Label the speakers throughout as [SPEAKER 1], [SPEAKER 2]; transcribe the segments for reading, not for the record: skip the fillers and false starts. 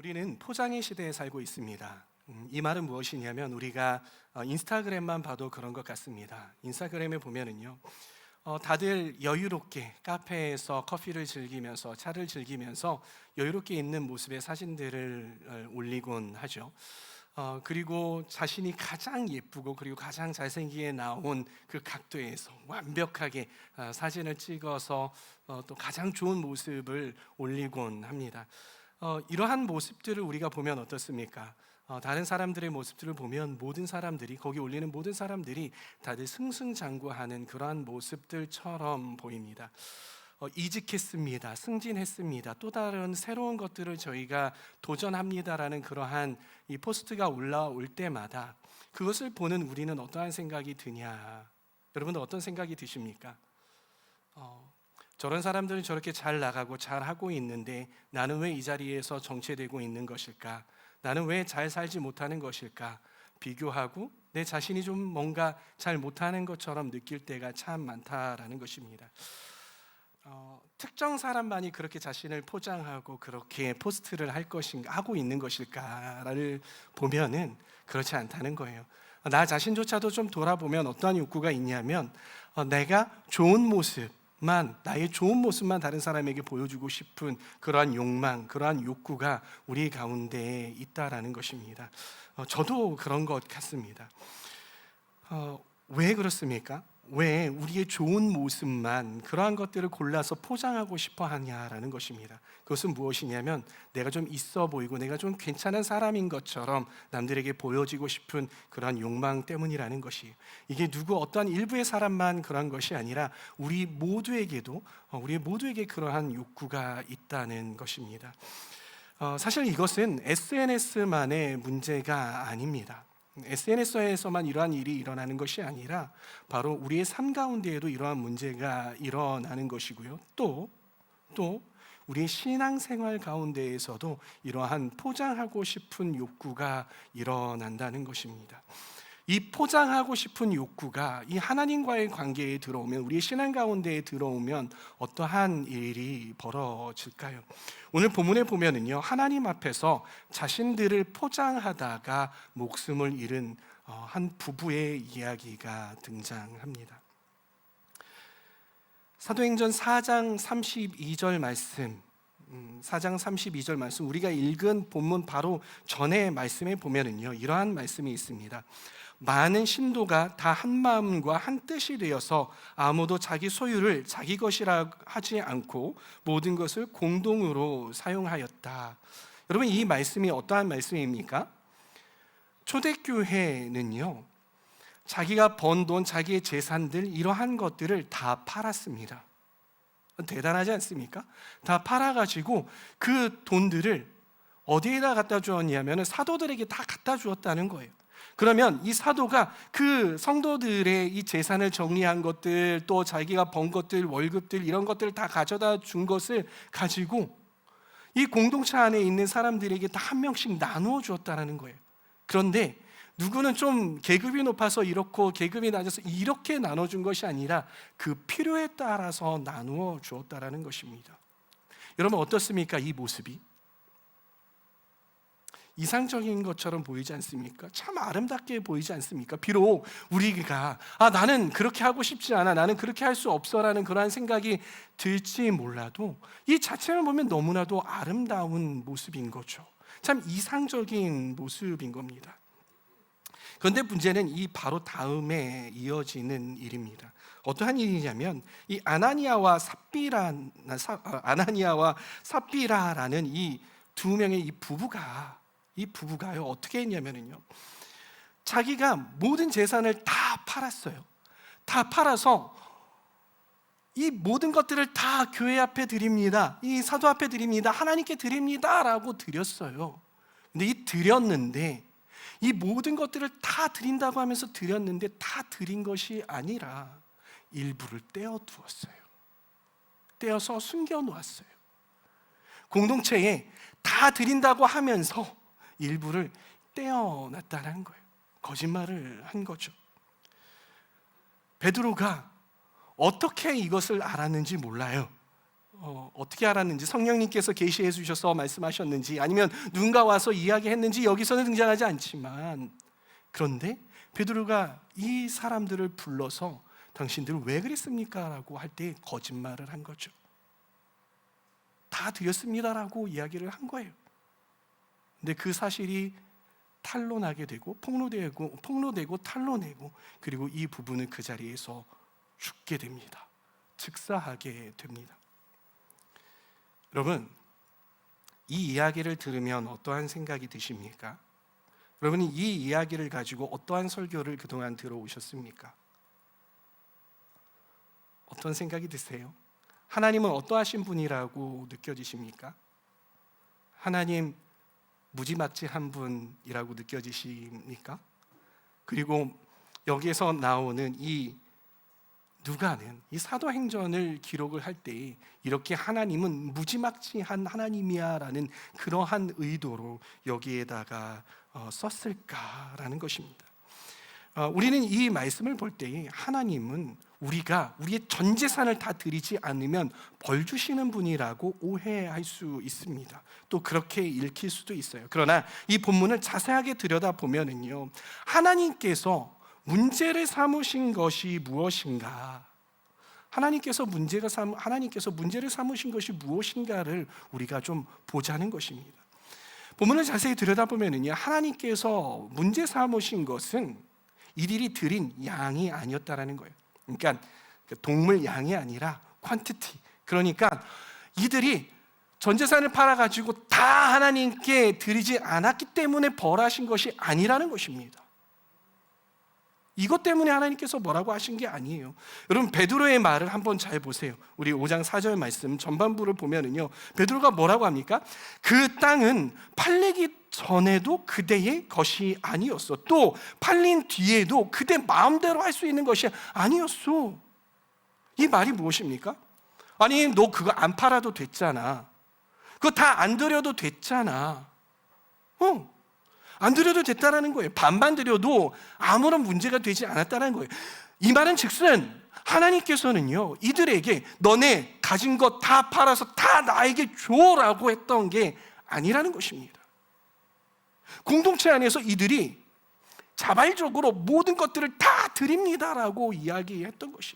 [SPEAKER 1] 우리는 포장의 시대에 살고 있습니다. 이 말은 무엇이냐면 우리가 인스타그램만 봐도 그런 것 같습니다. 인스타그램에 보면은요, 다들 여유롭게 카페에서 커피를 즐기면서 차를 즐기면서 여유롭게 있는 모습의 사진들을 올리곤 하죠. 그리고 자신이 가장 예쁘고 그리고 가장 잘생기게 나온 그 각도에서 완벽하게 사진을 찍어서 또 가장 좋은 모습을 올리곤 합니다. 이러한 모습들을 우리가 보면 어떻습니까? 다른 사람들의 모습들을 보면 모든 사람들이, 거기 올리는 모든 사람들이 다들 승승장구하는 그러한 모습들처럼 보입니다. 이직했습니다, 승진했습니다, 또 다른 새로운 것들을 저희가 도전합니다라는 그러한 이 포스트가 올라올 때마다 그것을 보는 우리는 어떠한 생각이 드냐? 여러분들 어떤 생각이 드십니까? 저런 사람들은 저렇게 잘 나가고 잘 하고 있는데 나는 왜 이 자리에서 정체되고 있는 것일까? 나는 왜 잘 살지 못하는 것일까? 비교하고 내 자신이 좀 뭔가 잘 못하는 것처럼 느낄 때가 참 많다라는 것입니다. 특정 사람만이 그렇게 자신을 포장하고 그렇게 포스트를 할 것인가, 하고 있는 것일까를 보면은 그렇지 않다는 거예요. 나 자신조차도 좀 돌아보면 어떠한 욕구가 있냐면 내가 좋은 모습만, 나의 좋은 모습만 다른 사람에게 보여주고 싶은 그러한 욕망, 그러한 욕구가 우리 가운데 있다라는 것입니다. 저도 그런 것 같습니다. 왜 그렇습니까? 왜 우리의 좋은 모습만, 그러한 것들을 골라서 포장하고 싶어 하냐라는 것입니다. 그것은 무엇이냐면 내가 좀 있어 보이고 내가 좀 괜찮은 사람인 것처럼 남들에게 보여지고 싶은 그러한 욕망 때문이라는 것이에요. 이게 어떠한 일부의 사람만 그러한 것이 아니라 우리 모두에게 그러한 욕구가 있다는 것입니다. 사실 이것은 SNS만의 문제가 아닙니다. SNS에서만 이러한 일이 일어나는 것이 아니라 바로 우리의 삶 가운데에도 이러한 문제가 일어나는 것이고요. 또 우리의 신앙생활 가운데에서도 이러한 포장하고 싶은 욕구가 일어난다는 것입니다. 이 포장하고 싶은 욕구가 이 하나님과의 관계에 들어오면, 우리의 신앙 가운데에 들어오면 어떠한 일이 벌어질까요? 오늘 본문에 보면은요, 하나님 앞에서 자신들을 포장하다가 목숨을 잃은 한 부부의 이야기가 등장합니다. 사도행전 4장 32절 말씀, 4장 32절 말씀, 우리가 읽은 본문 바로 전의 말씀에 보면은요, 이러한 말씀이 있습니다. 많은 신도가 다 한 마음과 한 뜻이 되어서 아무도 자기 소유를 자기 것이라 하지 않고 모든 것을 공동으로 사용하였다. 여러분, 이 말씀이 어떠한 말씀입니까? 초대교회는요, 자기가 번 돈, 자기의 재산들, 이러한 것들을 다 팔았습니다. 대단하지 않습니까? 다 팔아가지고 그 돈들을 어디에다 갖다 주었냐면 사도들에게 다 갖다 주었다는 거예요. 그러면 이 사도가 그 성도들의 이 재산을 정리한 것들, 또 자기가 번 것들, 월급들, 이런 것들을 다 가져다 준 것을 가지고 이 공동체 안에 있는 사람들에게 다 한 명씩 나누어 주었다는 거예요. 그런데 누구는 좀 계급이 높아서 이렇고 계급이 낮아서 이렇게 나눠준 것이 아니라 그 필요에 따라서 나누어 주었다는 것입니다. 여러분, 어떻습니까? 이 모습이 이상적인 것처럼 보이지 않습니까? 참 아름답게 보이지 않습니까? 비록 우리가 나는 그렇게 하고 싶지 않아, 나는 그렇게 할 수 없어라는 그러한 생각이 들지 몰라도 이 자체를 보면 너무나도 아름다운 모습인 거죠. 참 이상적인 모습인 겁니다. 그런데 문제는 이 바로 다음에 이어지는 일입니다. 어떠한 일이냐면 이 아나니아와 삽비라라는 이 두 명의 이 부부가요, 어떻게 했냐면요, 자기가 모든 재산을 다 팔았어요. 다 팔아서 이 모든 것들을 다 교회 앞에 드립니다, 이 사도 앞에 드립니다, 하나님께 드립니다라고 드렸어요. 근데 이 모든 것들을 다 드린다고 하면서 드렸는데 다 드린 것이 아니라 일부를 떼어두었어요. 떼어서 숨겨놓았어요. 공동체에 다 드린다고 하면서 일부를 떼어놨다는 거예요. 거짓말을 한 거죠. 베드로가 어떻게 이것을 알았는지 몰라요. 어떻게 알았는지, 성령님께서 계시해 주셔서 말씀하셨는지, 아니면 누군가 와서 이야기했는지 여기서는 등장하지 않지만, 그런데 베드로가 이 사람들을 불러서 당신들 왜 그랬습니까? 라고 할 때 거짓말을 한 거죠. 다 드렸습니다라고 이야기를 한 거예요. 근데 그 사실이 탄로나게 되고 폭로되고 탄로내고, 그리고 이 부부는 그 자리에서 죽게 됩니다. 즉사하게 됩니다. 여러분, 이 이야기를 들으면 어떠한 생각이 드십니까? 여러분이 이 이야기를 가지고 어떠한 설교를 그동안 들어오셨습니까? 어떤 생각이 드세요? 하나님은 어떠하신 분이라고 느껴지십니까? 하나님 무지막지한 분이라고 느껴지십니까? 그리고 여기에서 나오는 이 누가는 이 사도행전을 기록을 할 때 이렇게 하나님은 무지막지한 하나님이야 라는 그러한 의도로 여기에다가 썼을까라는 것입니다. 우리는 이 말씀을 볼 때 하나님은 우리가 우리의 전 재산을 다 드리지 않으면 벌 주시는 분이라고 오해할 수 있습니다. 또 그렇게 읽힐 수도 있어요. 그러나 이 본문을 자세하게 들여다보면요, 하나님께서 문제를 삼으신 것이 무엇인가? 하나님께서 문제를 삼으신 것이 무엇인가를 우리가 좀 보자는 것입니다. 본문을 자세히 들여다보면요, 하나님께서 문제 삼으신 것은 이들이 드린 양이 아니었다라는 거예요. 그러니까 동물 양이 아니라 퀀티티. 그러니까 이들이 전 재산을 팔아가지고 다 하나님께 드리지 않았기 때문에 벌하신 것이 아니라는 것입니다. 이것 때문에 하나님께서 뭐라고 하신 게 아니에요. 여러분, 베드로의 말을 한번 잘 보세요. 우리 5장 4절 말씀 전반부를 보면은요, 베드로가 뭐라고 합니까? 그 땅은 팔리기 전에도 그대의 것이 아니었어. 또 팔린 뒤에도 그대 마음대로 할 수 있는 것이 아니었어. 이 말이 무엇입니까? 아니, 너 그거 안 팔아도 됐잖아. 그거 다 안 드려도 됐잖아. 안 드려도 됐다라는 거예요. 반반 드려도 아무런 문제가 되지 않았다는 거예요. 이 말은 즉슨 하나님께서는요, 이들에게 너네 가진 것 다 팔아서 다 나에게 줘라고 했던 게 아니라는 것입니다. 공동체 안에서 이들이 자발적으로 모든 것들을 다 드립니다라고 이야기했던 것이.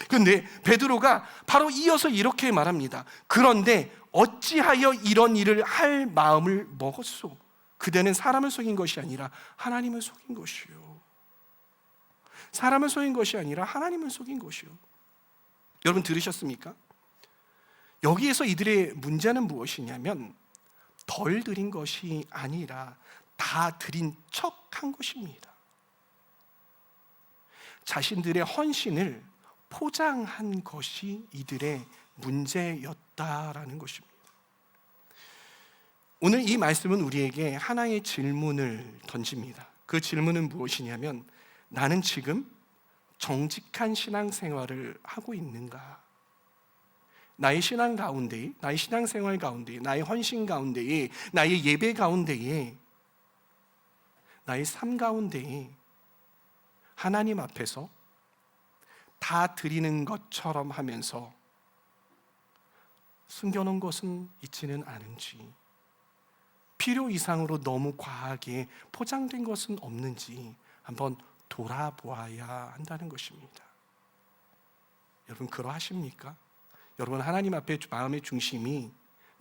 [SPEAKER 1] 그런데 베드로가 바로 이어서 이렇게 말합니다. 그런데 어찌하여 이런 일을 할 마음을 먹었소? 그대는 사람을 속인 것이 아니라 하나님을 속인 것이요. 사람을 속인 것이 아니라 하나님을 속인 것이요. 여러분 들으셨습니까? 여기에서 이들의 문제는 무엇이냐면 덜 드린 것이 아니라 다 드린 척한 것입니다. 자신들의 헌신을 포장한 것이 이들의 문제였다라는 것입니다. 오늘 이 말씀은 우리에게 하나의 질문을 던집니다. 그 질문은 무엇이냐면, 나는 지금 정직한 신앙생활을 하고 있는가? 나의 신앙 가운데, 나의 신앙생활 가운데, 나의 헌신 가운데에, 나의 예배 가운데에, 나의 삶 가운데에 하나님 앞에서 다 드리는 것처럼 하면서 숨겨놓은 것은 있지는 않은지, 필요 이상으로 너무 과하게 포장된 것은 없는지 한번 돌아보아야 한다는 것입니다. 여러분 그러하십니까? 여러분 하나님 앞에 마음의 중심이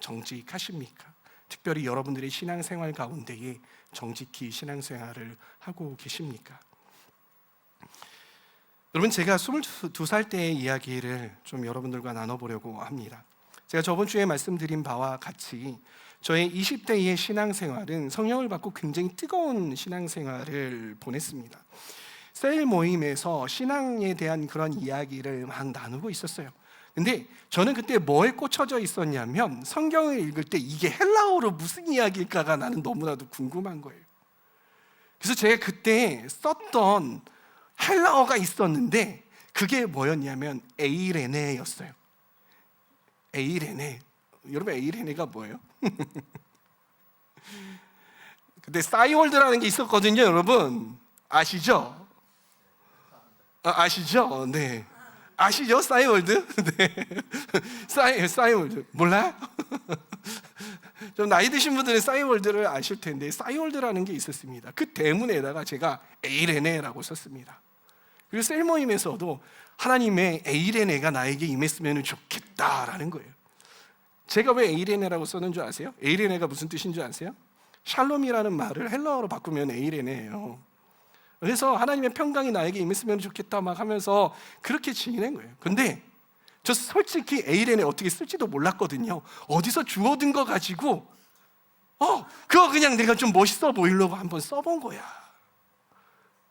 [SPEAKER 1] 정직하십니까? 특별히 여러분들의 신앙생활 가운데에 정직히 신앙생활을 하고 계십니까? 여러분, 제가 22살 때의 이야기를 좀 여러분들과 나눠보려고 합니다. 제가 저번 주에 말씀드린 바와 같이 저의 20대의 신앙생활은 성령을 받고 굉장히 뜨거운 신앙생활을 보냈습니다. 셀 모임에서 신앙에 대한 그런 이야기를 막 나누고 있었어요. 근데 저는 그때 뭐에 꽂혀져 있었냐면, 성경을 읽을 때 이게 헬라어로 무슨 이야기일까가 나는 너무나도 궁금한 거예요. 그래서 제가 그때 썼던 헬라어가 있었는데 그게 뭐였냐면 에이레네였어요. 에이레네. 여러분 에이레네가 뭐예요? 근데 싸이월드라는 게 있었거든요. 여러분 아시죠? 아시죠? 네. 아시죠? 싸이월드? 네. 싸이월드 몰라요? 좀 나이 드신 분들은 싸이월드를 아실 텐데, 싸이월드라는 게 있었습니다. 그 대문에다가 제가 에이레네라고 썼습니다. 그리고 셀 모임에서도 하나님의 에이레네가 나에게 임했으면 좋겠다라는 거예요. 제가 왜 에이레네라고 썼는 줄 아세요? 에이레네가 무슨 뜻인 줄 아세요? 샬롬이라는 말을 헬라어로 바꾸면 에이레네예요. 그래서 하나님의 평강이 나에게 임했으면 좋겠다 막 하면서 그렇게 지낸 거예요. 근데 저 솔직히 에이레네 어떻게 쓸지도 몰랐거든요. 어디서 주워든 거 가지고 그거 그냥 내가 좀 멋있어 보이려고 한번 써본 거야.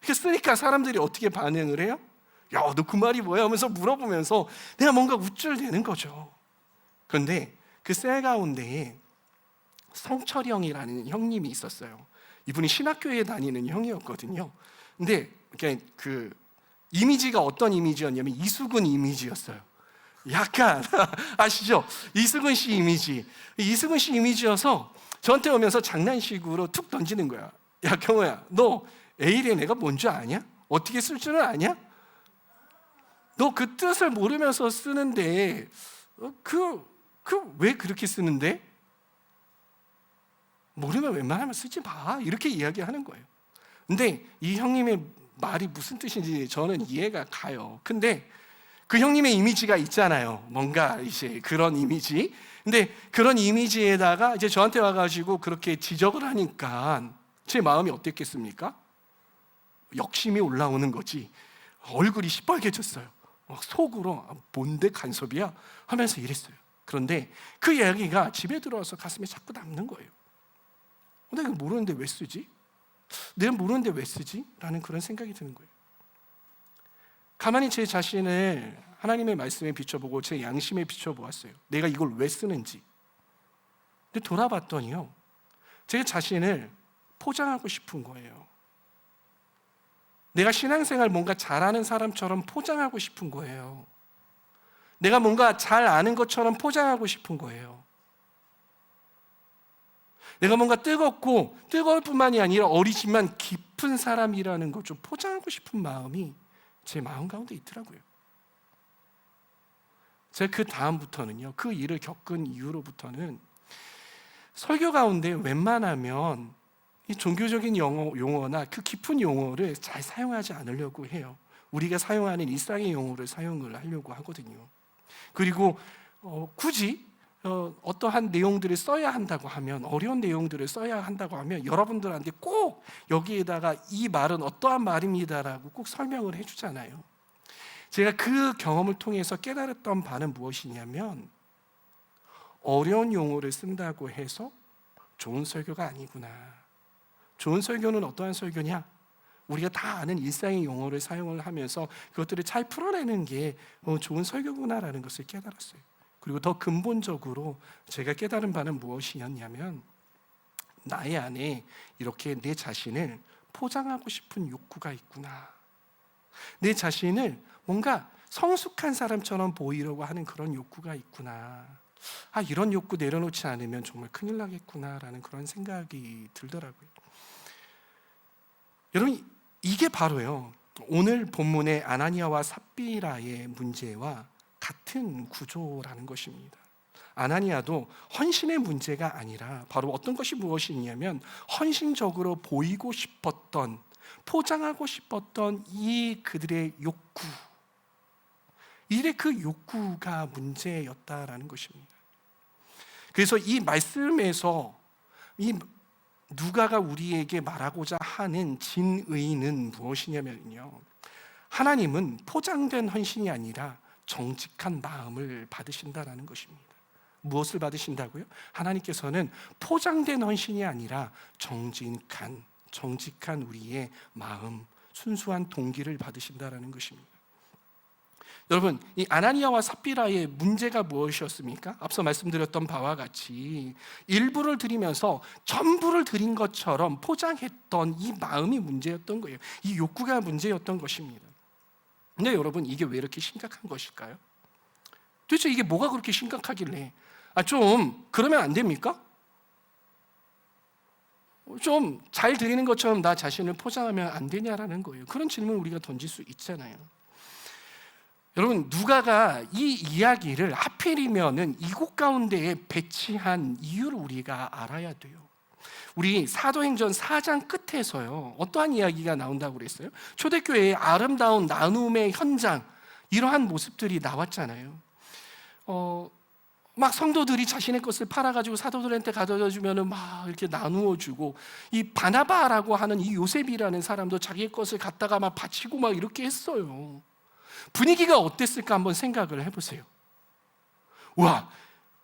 [SPEAKER 1] 이렇게 쓰니까 사람들이 어떻게 반응을 해요? 야, 너 그 말이 뭐야? 하면서 물어보면서 내가 뭔가 우쭐대는 거죠. 그런데 그 셀 가운데에 성철이 형이라는 형님이 있었어요. 이분이 신학교에 다니는 형이었거든요. 근데 그 이미지가 어떤 이미지였냐면 이수근 이미지였어요. 약간 아시죠? 이수근 씨 이미지. 이수근 씨 이미지여서 저한테 오면서 장난식으로 툭 던지는 거야. 야, 경호야, 너 에이레네가 뭔지 아냐? 어떻게 쓸 줄은 아냐? 너 그 뜻을 모르면서 쓰는데 왜 그렇게 쓰는데? 모르면 웬만하면 쓰지 마. 이렇게 이야기하는 거예요. 근데 이 형님의 말이 무슨 뜻인지 저는 이해가 가요. 근데 그 형님의 이미지가 있잖아요. 뭔가 이제 그런 이미지. 근데 그런 이미지에다가 이제 저한테 와가지고 그렇게 지적을 하니까 제 마음이 어땠겠습니까? 욕심이 올라오는 거지. 얼굴이 시뻘개졌어요. 속으로 뭔데 간섭이야? 하면서 이랬어요. 그런데 그 이야기가 집에 들어와서 가슴에 자꾸 남는 거예요. 내가 모르는데 왜 쓰지? 내가 모르는데 왜 쓰지? 라는 그런 생각이 드는 거예요. 가만히 제 자신을 하나님의 말씀에 비춰보고 제 양심에 비춰보았어요. 내가 이걸 왜 쓰는지. 근데 돌아봤더니요, 제 자신을 포장하고 싶은 거예요. 내가 신앙생활 뭔가 잘하는 사람처럼 포장하고 싶은 거예요. 내가 뭔가 잘 아는 것처럼 포장하고 싶은 거예요. 내가 뭔가 뜨거울 뿐만이 아니라 어리지만 깊은 사람이라는 걸 좀 포장하고 싶은 마음이 제 마음 가운데 있더라고요. 제가 그 다음부터는요, 그 일을 겪은 이후로부터는 설교 가운데 웬만하면 이 종교적인 용어나 그 깊은 용어를 잘 사용하지 않으려고 해요. 우리가 사용하는 일상의 용어를 사용을 하려고 하거든요. 그리고 굳이 어떠한 내용들을 써야 한다고 하면, 어려운 내용들을 써야 한다고 하면 여러분들한테 꼭 여기에다가 이 말은 어떠한 말입니다라고 꼭 설명을 해주잖아요. 제가 그 경험을 통해서 깨달았던 바는 무엇이냐면, 어려운 용어를 쓴다고 해서 좋은 설교가 아니구나. 좋은 설교는 어떠한 설교냐? 우리가 다 아는 일상의 용어를 사용을 하면서 그것들을 잘 풀어내는 게 좋은 설교구나라는 것을 깨달았어요. 그리고 더 근본적으로 제가 깨달은 바는 무엇이었냐면, 나의 안에 이렇게 내 자신을 포장하고 싶은 욕구가 있구나. 내 자신을 뭔가 성숙한 사람처럼 보이려고 하는 그런 욕구가 있구나. 이런 욕구 내려놓지 않으면 정말 큰일 나겠구나라는 그런 생각이 들더라고요. 여러분, 이게 바로요, 오늘 본문의 아나니아와 삽비라의 문제와 같은 구조라는 것입니다. 아나니아도 헌신의 문제가 아니라 바로 어떤 것이 무엇이냐면, 헌신적으로 보이고 싶었던, 포장하고 싶었던 이 그들의 욕구, 이들의 그 욕구가 문제였다라는 것입니다. 그래서 이 말씀에서 이 누가가 우리에게 말하고자 하는 진의는 무엇이냐면요, 하나님은 포장된 헌신이 아니라 정직한 마음을 받으신다라는 것입니다. 무엇을 받으신다고요? 하나님께서는 포장된 헌신이 아니라 정직한 우리의 마음, 순수한 동기를 받으신다라는 것입니다. 여러분, 이 아나니아와 삽비라의 문제가 무엇이었습니까? 앞서 말씀드렸던 바와 같이 일부를 드리면서 전부를 드린 것처럼 포장했던 이 마음이 문제였던 거예요. 이 욕구가 문제였던 것입니다. 근데 여러분, 이게 왜 이렇게 심각한 것일까요? 도대체 이게 뭐가 그렇게 심각하길래 좀 그러면 안 됩니까? 좀 잘 드리는 것처럼 나 자신을 포장하면 안 되냐라는 거예요. 그런 질문을 우리가 던질 수 있잖아요. 여러분, 누가가 이 이야기를 하필이면은 이곳 가운데에 배치한 이유를 우리가 알아야 돼요. 우리 사도행전 4장 끝에서요, 어떠한 이야기가 나온다고 그랬어요? 초대교회의 아름다운 나눔의 현장, 이러한 모습들이 나왔잖아요. 막 성도들이 자신의 것을 팔아가지고 사도들한테 가져다 주면은 막 이렇게 나누어 주고, 이 바나바라고 하는 이 요셉이라는 사람도 자기의 것을 갖다가 막 바치고 막 이렇게 했어요. 분위기가 어땠을까 한번 생각을 해보세요. 와,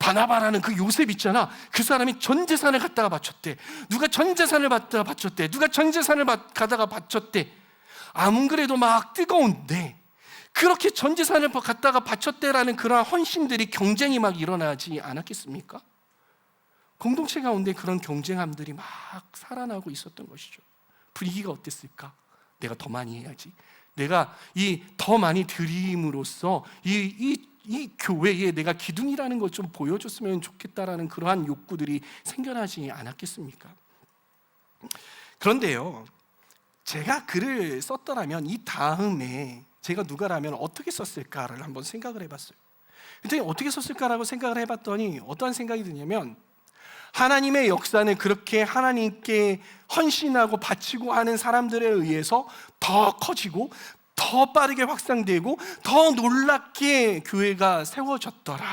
[SPEAKER 1] 바나바라는 그 요셉 있잖아, 그 사람이 전 재산을 갖다가 바쳤대. 누가 전 재산을 갖다가 바쳤대. 누가 전 재산을 갖다가 바쳤대. 아무리 그래도 막 뜨거운데, 그렇게 전 재산을 갖다가 바쳤대라는 그러한 헌신들이, 경쟁이 막 일어나지 않았겠습니까? 공동체 가운데 그런 경쟁함들이 막 살아나고 있었던 것이죠. 분위기가 어땠을까? 내가 더 많이 해야지. 내가 이 더 많이 드림으로써 이 교회에 내가 기둥이라는 것 좀 보여줬으면 좋겠다라는 그러한 욕구들이 생겨나지 않았겠습니까? 그런데요, 제가 글을 썼더라면 이 다음에 제가 누가라면 어떻게 썼을까를 한번 생각을 해봤어요. 그랬더니 어떻게 썼을까라고 생각을 해봤더니 어떠한 생각이 드냐면, 하나님의 역사는 그렇게 하나님께 헌신하고 바치고 하는 사람들에 의해서 더 커지고 더 빠르게 확산되고 더 놀랍게 교회가 세워졌더라.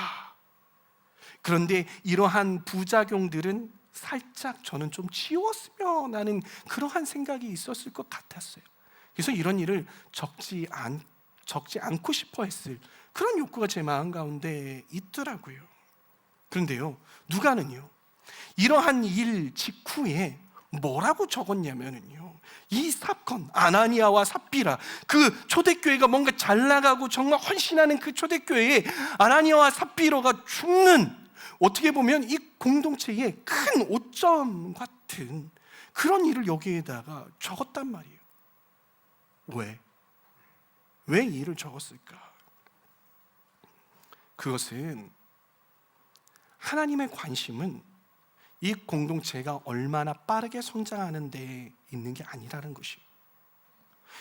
[SPEAKER 1] 그런데 이러한 부작용들은 살짝 저는 좀 치웠으면 하는 그러한 생각이 있었을 것 같았어요. 그래서 이런 일을 적지 않고 싶어 했을 그런 욕구가 제 마음 가운데 있더라고요. 그런데요, 누가는요, 이러한 일 직후에 뭐라고 적었냐면요, 이 사건, 아나니아와 삽비라, 그 초대교회가 뭔가 잘 나가고 정말 헌신하는 그 초대교회에 아나니아와 삽비라가 죽는, 어떻게 보면 이 공동체의 큰 오점 같은 그런 일을 여기에다가 적었단 말이에요. 왜 이 일을 적었을까? 그것은 하나님의 관심은 이 공동체가 얼마나 빠르게 성장하는 데 있는 게 아니라는 것이에요.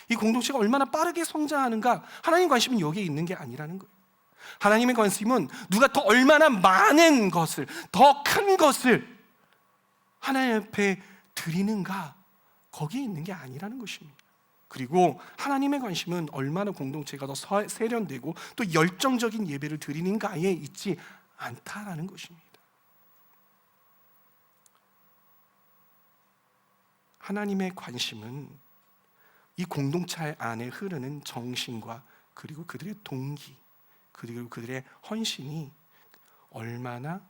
[SPEAKER 1] 이 공동체가 얼마나 빠르게 성장하는가, 하나님 관심은 여기에 있는 게 아니라는 거예요. 하나님의 관심은 누가 더 얼마나 많은 것을, 더 큰 것을 하나님 앞에 드리는가, 거기에 있는 게 아니라는 것입니다. 그리고 하나님의 관심은 얼마나 공동체가 더 세련되고 또 열정적인 예배를 드리는가에 있지 않다라는 것입니다. 하나님의 관심은 이 공동체 안에 흐르는 정신과 그리고 그들의 동기, 그리고 그들의 헌신이 얼마나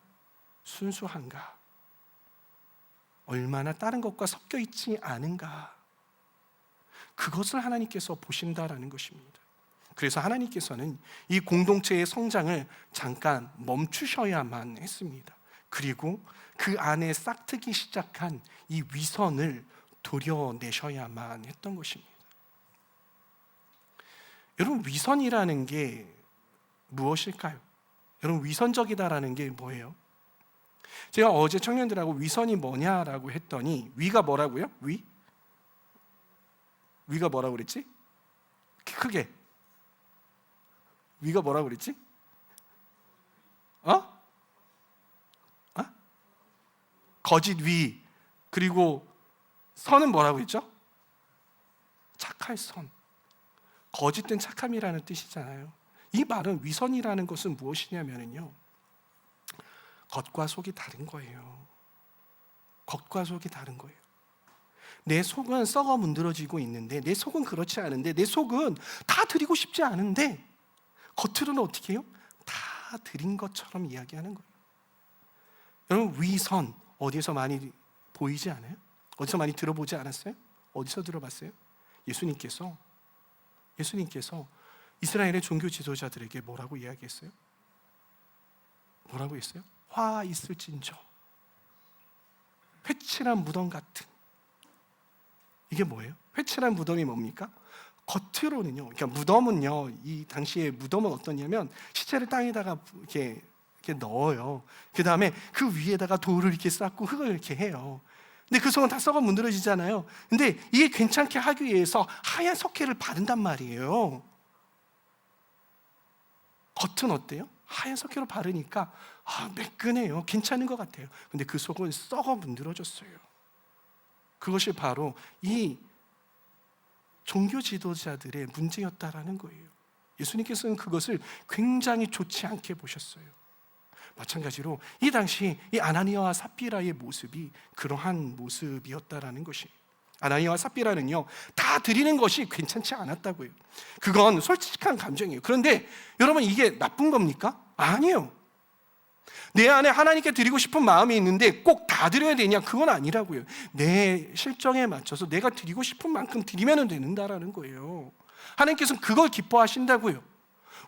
[SPEAKER 1] 순수한가, 얼마나 다른 것과 섞여 있지 않은가, 그것을 하나님께서 보신다라는 것입니다. 그래서 하나님께서는 이 공동체의 성장을 잠깐 멈추셔야만 했습니다. 그리고 그 안에 싹트기 시작한 이 위선을 도려내셔야만 했던 것입니다. 여러분, 위선이라는 게 무엇일까요? 여러분, 위선적이다라는 게 뭐예요? 제가 어제 청년들하고 위선이 뭐냐라고 했더니, 위가 뭐라고요? 위가 뭐라고 그랬지? 크게. 위가 뭐라고 그랬지? 거짓 위. 그리고 선은 뭐라고 했죠? 착할 선. 거짓된 착함이라는 뜻이잖아요. 이 말은, 위선이라는 것은 무엇이냐면요, 겉과 속이 다른 거예요. 겉과 속이 다른 거예요. 내 속은 썩어 문드러지고 있는데, 내 속은 그렇지 않은데, 내 속은 다 드리고 싶지 않은데 겉으로는 어떻게 해요? 다 드린 것처럼 이야기하는 거예요. 여러분, 위선 어디서 많이 보이지 않아요? 어디서 많이 들어보지 않았어요? 어디서 들어봤어요? 예수님께서 이스라엘의 종교 지도자들에게 뭐라고 이야기했어요? 뭐라고 했어요? 화 있을진저, 회칠한 무덤 같은. 이게 뭐예요? 회칠한 무덤이 뭡니까? 겉으로는요, 그러니까 무덤은요, 이 당시에 무덤은 어떠냐면 시체를 땅에다가 이렇게 넣어요. 그 다음에 그 위에다가 돌을 이렇게 쌓고 흙을 이렇게 해요. 근데 그 속은 다 썩어 문드러지잖아요. 근데 이게 괜찮게 하기 위해서 하얀 석회를 바른단 말이에요. 겉은 어때요? 하얀 석회로 바르니까 매끈해요. 괜찮은 것 같아요. 근데 그 속은 썩어 문드러졌어요. 그것이 바로 이 종교 지도자들의 문제였다라는 거예요. 예수님께서는 그것을 굉장히 좋지 않게 보셨어요. 마찬가지로 이 당시 이 아나니아와 삽비라의 모습이 그러한 모습이었다라는 것이, 아나니아와 삽비라는요, 다 드리는 것이 괜찮지 않았다고요. 그건 솔직한 감정이에요. 그런데 여러분, 이게 나쁜 겁니까? 아니에요. 내 안에 하나님께 드리고 싶은 마음이 있는데 꼭 다 드려야 되냐? 그건 아니라고요. 내 실정에 맞춰서 내가 드리고 싶은 만큼 드리면 된다라는 거예요. 하나님께서는 그걸 기뻐하신다고요.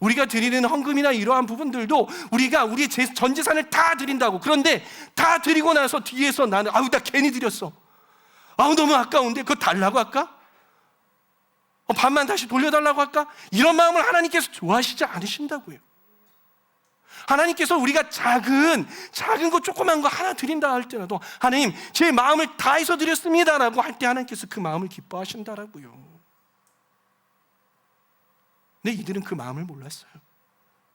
[SPEAKER 1] 우리가 드리는 헌금이나 이러한 부분들도 우리가 우리의 전 재산을 다 드린다고. 그런데 다 드리고 나서 뒤에서 나는 나 괜히 드렸어, 너무 아까운데 그거 달라고 할까? 반만 다시 돌려달라고 할까? 이런 마음을 하나님께서 좋아하시지 않으신다고요. 하나님께서 우리가 작은 거, 조그만 거 하나 드린다 할때라도 하나님, 제 마음을 다해서 드렸습니다라고 할 때 하나님께서 그 마음을 기뻐하신다라고요. 근데 이들은 그 마음을 몰랐어요.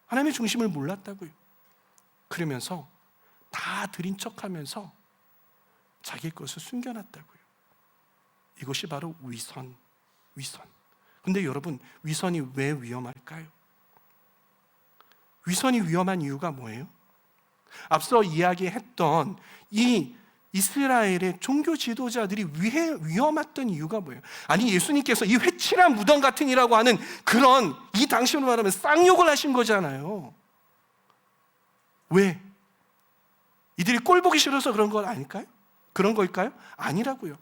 [SPEAKER 1] 하나님의 중심을 몰랐다고요. 그러면서 다 드린 척하면서 자기 것을 숨겨놨다고요. 이것이 바로 위선. 근데 여러분, 위선이 왜 위험할까요? 위선이 위험한 이유가 뭐예요? 앞서 이야기했던 이 이스라엘의 종교 지도자들이 위험했던 이유가 뭐예요? 아니, 예수님께서 이 회칠한 무덤 같으니라고 하는 그런, 이 당시로 말하면 쌍욕을 하신 거잖아요. 왜? 이들이 꼴 보기 싫어서 그런 건 아닐까요? 그런 걸까요? 아니라고요.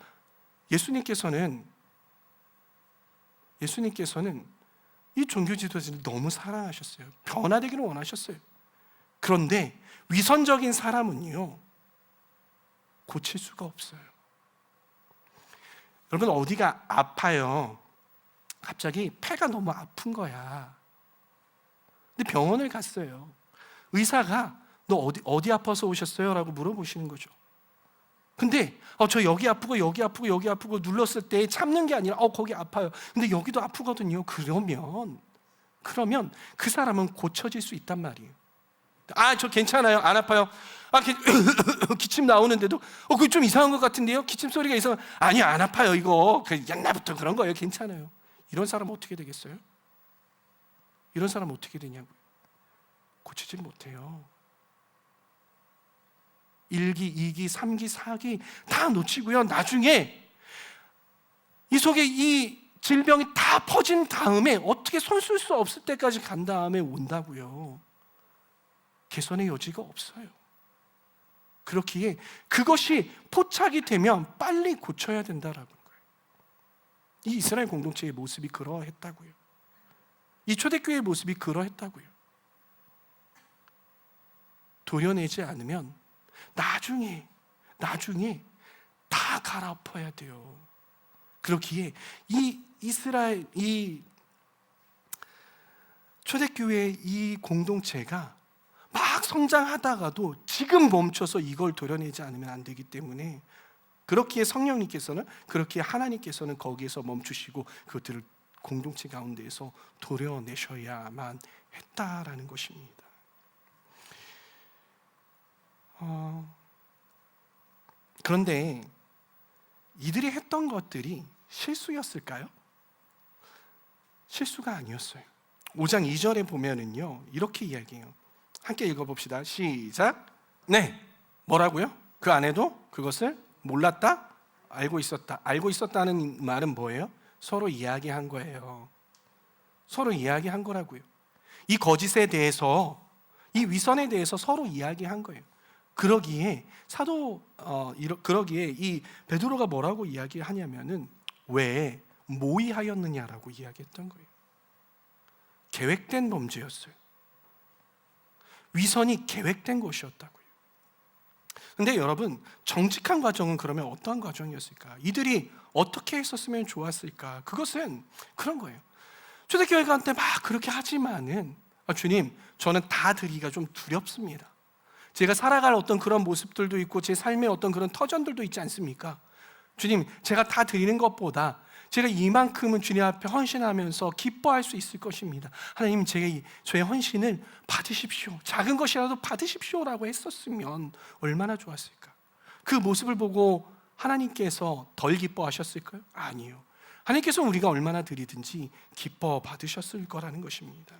[SPEAKER 1] 예수님께서는 이 종교 지도자를 너무 사랑하셨어요. 변화되기를 원하셨어요. 그런데 위선적인 사람은요, 고칠 수가 없어요. 여러분, 어디가 아파요. 갑자기 폐가 너무 아픈 거야. 근데 병원을 갔어요. 의사가 너 어디 아파서 오셨어요? 라고 물어보시는 거죠. 근데 저 여기 아프고 여기 아프고 여기 아프고 눌렀을 때 참는 게 아니라 거기 아파요. 근데 여기도 아프거든요. 그러면 그 사람은 고쳐질 수 있단 말이에요. 저 괜찮아요. 안 아파요. 기침 나오는데도 그거 좀 이상한 것 같은데요? 기침 소리가 이상한. 아니요, 안 아파요. 이거 옛날부터 그런 거예요. 괜찮아요. 이런 사람 어떻게 되겠어요? 이런 사람 어떻게 되냐고요? 고치질 못해요. 1기, 2기, 3기, 4기 다 놓치고요. 나중에 이 속에 이 질병이 다 퍼진 다음에 어떻게 손 쓸 수 없을 때까지 간 다음에 온다고요. 개선의 여지가 없어요. 그렇기에 그것이 포착이 되면 빨리 고쳐야 된다라는 거예요. 이 이스라엘 공동체의 모습이 그러했다고요. 이 초대교회의 모습이 그러했다고요. 도려내지 않으면 나중에 다 갈아엎어야 돼요. 그렇기에 이 이스라엘, 이 초대교회의 이 공동체가 막 성장하다가도 지금 멈춰서 이걸 도려내지 않으면 안 되기 때문에, 그렇기에 성령님께서는, 그렇기에 하나님께서는 거기에서 멈추시고 그것들을 공동체 가운데에서 도려내셔야만 했다라는 것입니다. 그런데 이들이 했던 것들이 실수였을까요? 실수가 아니었어요. 5장 2절에 보면은요, 이렇게 이야기해요. 함께 읽어봅시다. 시작. 네, 뭐라고요? 그 안에도 그것을 몰랐다? 알고 있었다. 알고 있었다는 말은 뭐예요? 서로 이야기한 거예요. 서로 이야기한 거라고요. 이 거짓에 대해서, 이 위선에 대해서 서로 이야기한 거예요. 그러기에 그러기에 이 베드로가 뭐라고 이야기하냐면은, 왜 모의하였느냐라고 이야기했던 거예요. 계획된 범죄였어요. 위선이 계획된 것이었다고요. 근데 여러분, 정직한 과정은 그러면 어떠한 과정이었을까? 이들이 어떻게 했었으면 좋았을까? 그것은 그런 거예요. 초대교회한테 막 그렇게 하지만은, 주님, 저는 다 드리기가 좀 두렵습니다. 제가 살아갈 어떤 그런 모습들도 있고 제 삶의 어떤 그런 터전들도 있지 않습니까? 주님, 제가 다 드리는 것보다 제가 이만큼은 주님 앞에 헌신하면서 기뻐할 수 있을 것입니다. 하나님, 저의 헌신을 받으십시오. 작은 것이라도 받으십시오라고 했었으면 얼마나 좋았을까. 그 모습을 보고 하나님께서 덜 기뻐하셨을까요? 아니요. 하나님께서 우리가 얼마나 드리든지 기뻐 받으셨을 거라는 것입니다.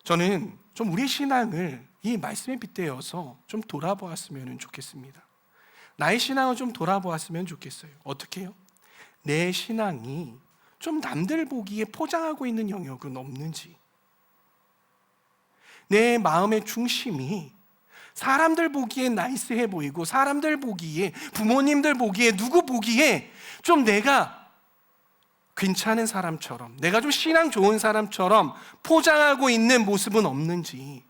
[SPEAKER 1] 저는 좀 우리의 신앙을 이 말씀에 빗대어서 좀 돌아보았으면 좋겠습니다. 나의 신앙을 좀 돌아보았으면 좋겠어요. 어떻게 해요? 내 신앙이 좀 남들 보기에 포장하고 있는 영역은 없는지, 내 마음의 중심이 사람들 보기에 나이스해 보이고, 사람들 보기에, 부모님들 보기에, 누구 보기에 좀 내가 괜찮은 사람처럼, 내가 좀 신앙 좋은 사람처럼 포장하고 있는 모습은 없는지,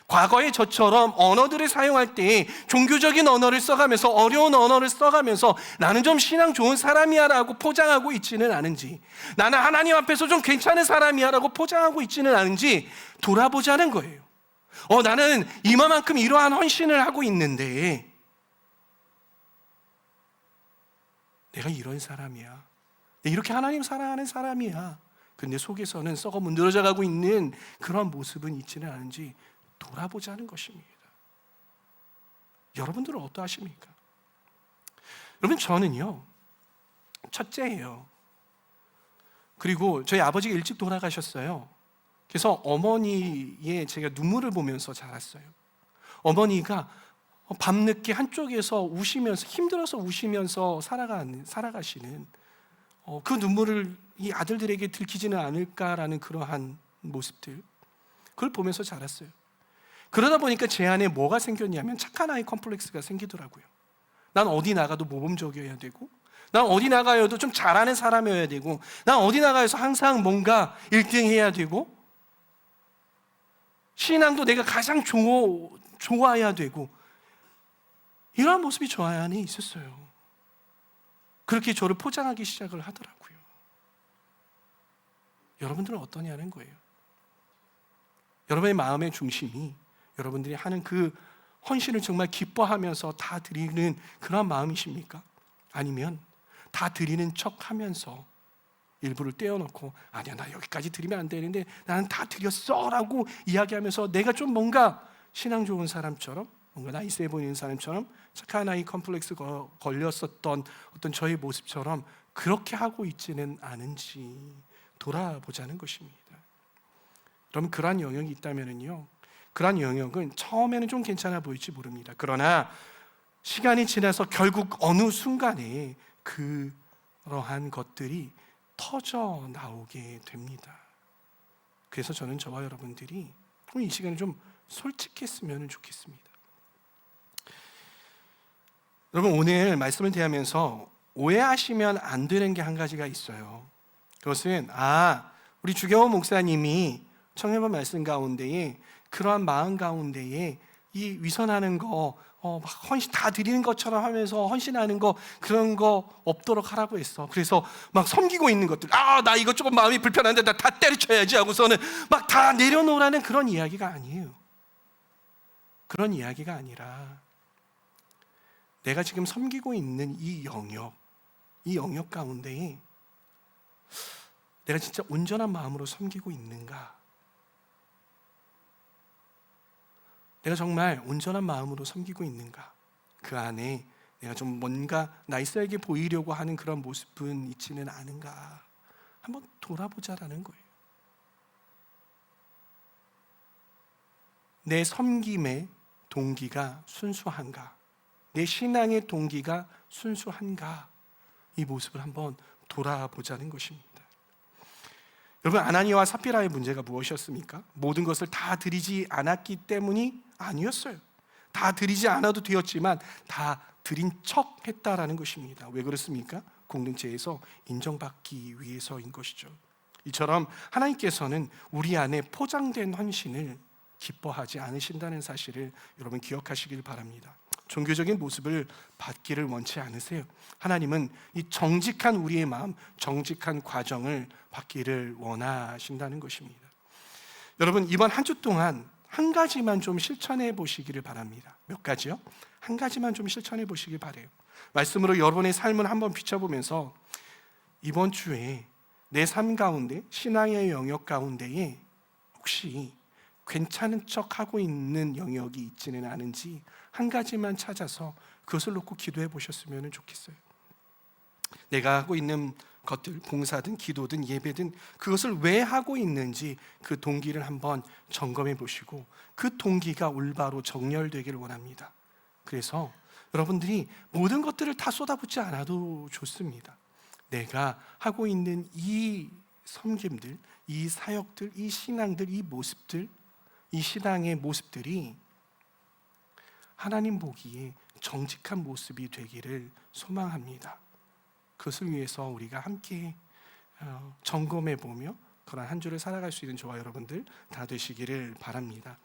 [SPEAKER 1] 과거에 저처럼 언어들을 사용할 때 종교적인 언어를 써가면서, 어려운 언어를 써가면서 나는 좀 신앙 좋은 사람이야 라고 포장하고 있지는 않은지, 나는 하나님 앞에서 좀 괜찮은 사람이야 라고 포장하고 있지는 않은지 돌아보자는 거예요. 나는 이만큼 이러한 헌신을 하고 있는데 내가 이런 사람이야, 이렇게 하나님 사랑하는 사람이야, 근데 속에서는 썩어 문드러져 가고 있는 그런 모습은 있지는 않은지 돌아보자는 것입니다. 여러분들은 어떠하십니까? 여러분, 저는요, 첫째예요. 그리고 저희 아버지가 일찍 돌아가셨어요. 그래서 어머니의 제가 눈물을 보면서 자랐어요. 어머니가 밤늦게 한쪽에서 우시면서, 힘들어서 우시면서 살아가시는 그 눈물을 이 아들들에게 들키지는 않을까라는 그러한 모습들, 그걸 보면서 자랐어요. 그러다 보니까 제 안에 뭐가 생겼냐면 착한 아이 컴플렉스가 생기더라고요. 난 어디 나가도 모범적이어야 되고, 난 어디 나가도 좀 잘하는 사람이어야 되고, 난 어디 나가서 항상 뭔가 1등 해야 되고, 신앙도 내가 가장 좋아해야 되고, 이런 모습이 저 안에 있었어요. 그렇게 저를 포장하기 시작을 하더라고요. 여러분들은 어떠냐는 거예요. 여러분의 마음의 중심이 여러분들이 하는 그 헌신을 정말 기뻐하면서 다 드리는 그런 마음이십니까? 아니면 다 드리는 척하면서 일부를 떼어놓고, 아니야, 나 여기까지 드리면 안 되는데 나는 다 드렸어 라고 이야기하면서 내가 좀 뭔가 신앙 좋은 사람처럼, 뭔가 나이스해 보이는 사람처럼, 착한 아이 컴플렉스 걸렸었던 어떤 저의 모습처럼 그렇게 하고 있지는 않은지 돌아보자는 것입니다. 그럼 그러한 영역이 있다면요, 그러한 영역은 처음에는 좀 괜찮아 보일지 모릅니다. 그러나 시간이 지나서 결국 어느 순간에 그러한 것들이 터져 나오게 됩니다. 그래서 저는 저와 여러분들이 이 시간에 좀 솔직했으면 좋겠습니다. 여러분, 오늘 말씀을 대하면서 오해하시면 안 되는 게 한 가지가 있어요. 그것은 우리 주경호 목사님이 청해본 말씀 가운데에 그러한 마음 가운데에 이 위선하는 거, 막 헌신 다 드리는 것처럼 하면서 헌신하는 거, 그런 거 없도록 하라고 했어. 그래서 막 섬기고 있는 것들, 나 이거 조금 마음이 불편한데 나 다 때려쳐야지 하고서는 막 다 내려놓으라는 그런 이야기가 아니에요. 그런 이야기가 아니라 내가 지금 섬기고 있는 이 영역 가운데에 내가 진짜 온전한 마음으로 섬기고 있는가? 내가 정말 온전한 마음으로 섬기고 있는가? 그 안에 내가 좀 뭔가 나이스하게 보이려고 하는 그런 모습은 있지는 않은가? 한번 돌아보자라는 거예요. 내 섬김의 동기가 순수한가? 내 신앙의 동기가 순수한가? 이 모습을 한번 돌아보자는 것입니다. 여러분, 아나니아와 삽비라의 문제가 무엇이었습니까? 모든 것을 다 드리지 않았기 때문이 아니었어요. 다 드리지 않아도 되었지만 다 드린 척 했다라는 것입니다. 왜 그렇습니까? 공동체에서 인정받기 위해서인 것이죠. 이처럼 하나님께서는 우리 안에 포장된 헌신을 기뻐하지 않으신다는 사실을 여러분 기억하시길 바랍니다. 종교적인 모습을 받기를 원치 않으세요. 하나님은 이 정직한 우리의 마음, 정직한 과정을 받기를 원하신다는 것입니다. 여러분, 이번 한 주 동안 한 가지만 좀 실천해 보시기를 바랍니다. 몇 가지요? 한 가지만 좀 실천해 보시길 바라요. 말씀으로 여러분의 삶을 한번 비춰보면서 이번 주에 내 삶 가운데, 신앙의 영역 가운데에 혹시 괜찮은 척 하고 있는 영역이 있지는 않은지 한 가지만 찾아서 그것을 놓고 기도해 보셨으면 좋겠어요. 내가 하고 있는 것들, 봉사든 기도든 예배든 그것을 왜 하고 있는지 그 동기를 한번 점검해 보시고 그 동기가 올바로 정렬되기를 원합니다. 그래서 여러분들이 모든 것들을 다 쏟아붓지 않아도 좋습니다. 내가 하고 있는 이 섬김들, 이 사역들, 이 신앙들, 이 모습들, 이 신앙의 모습들이 하나님 보기에 정직한 모습이 되기를 소망합니다. 그것을 위해서 우리가 함께 점검해 보며 그런 한 주를 살아갈 수 있는 저와 여러분들 다 되시기를 바랍니다.